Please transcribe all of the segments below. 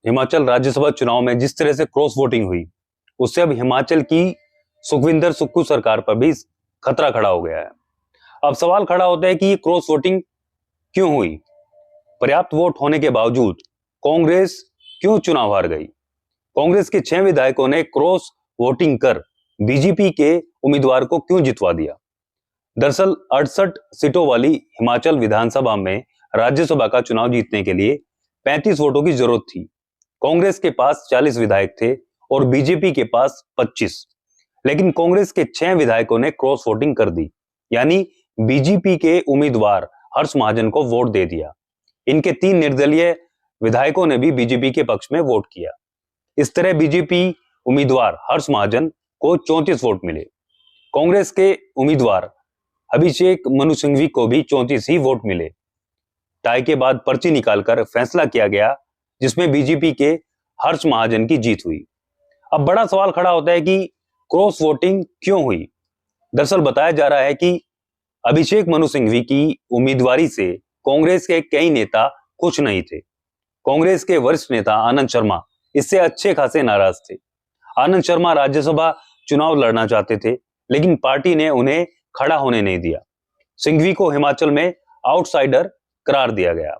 हिमाचल राज्यसभा चुनाव में जिस तरह से क्रॉस वोटिंग हुई, उससे अब हिमाचल की सुखविंदर सुक्खू सरकार पर भी खतरा खड़ा हो गया है। अब सवाल खड़ा होता है कि ये क्रॉस वोटिंग क्यों हुई? पर्याप्त वोट होने के बावजूद कांग्रेस क्यों चुनाव हार गई? कांग्रेस के 6 विधायकों ने क्रॉस वोटिंग कर बीजेपी के उम्मीदवार को क्यों जितवा दिया? दरअसल 68 सीटों वाली हिमाचल विधानसभा में राज्यसभा का चुनाव जीतने के लिए 35 वोटों की जरूरत थी। कांग्रेस के पास 40 विधायक थे और बीजेपी के पास 25, लेकिन कांग्रेस के 6 विधायकों ने क्रॉस वोटिंग कर दी, यानी बीजेपी के उम्मीदवार हर्ष महाजन को वोट दे दिया। इनके 3 निर्दलीय विधायकों ने भी बीजेपी के पक्ष में वोट किया। इस तरह बीजेपी उम्मीदवार हर्ष महाजन को 34 वोट मिले। कांग्रेस के उम्मीदवार अभिषेक मनु सिंघवी को भी 34 ही वोट मिले। टाई के बाद पर्ची निकालकर फैसला किया गया, जिसमें बीजेपी के हर्ष महाजन की जीत हुई। अब बड़ा सवाल खड़ा होता है कि क्रॉस वोटिंग क्यों हुई? दरअसल बताया जा रहा है कि अभिषेक मनु सिंघवी की उम्मीदवारी से कांग्रेस के कई नेता खुश नहीं थे। कांग्रेस के वरिष्ठ नेता आनंद शर्मा इससे अच्छे खासे नाराज थे। आनंद शर्मा राज्यसभा चुनाव लड़ना चाहते थे, लेकिन पार्टी ने उन्हें खड़ा होने नहीं दिया। सिंघवी को हिमाचल में आउटसाइडर करार दिया गया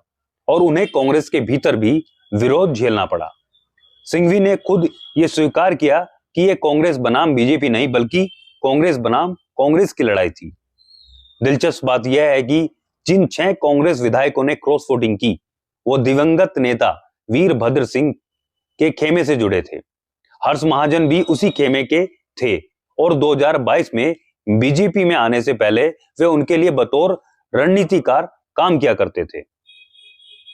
और उन्हें कांग्रेस के भीतर भी विरोध झेलना पड़ा। सिंघवी ने खुद यह स्वीकार किया कि यह कांग्रेस बनाम बीजेपी नहीं, बल्कि कांग्रेस बनाम कांग्रेस की लड़ाई थी। दिलचस्प बात यह है कि जिन 6 कांग्रेस विधायकों ने क्रॉस वोटिंग की, वो दिवंगत नेता वीरभद्र सिंह के खेमे से जुड़े थे। हर्ष महाजन भी उसी खेमे के थे और 2022 में बीजेपी में आने से पहले वे उनके लिए बतौर रणनीतिकार काम किया करते थे।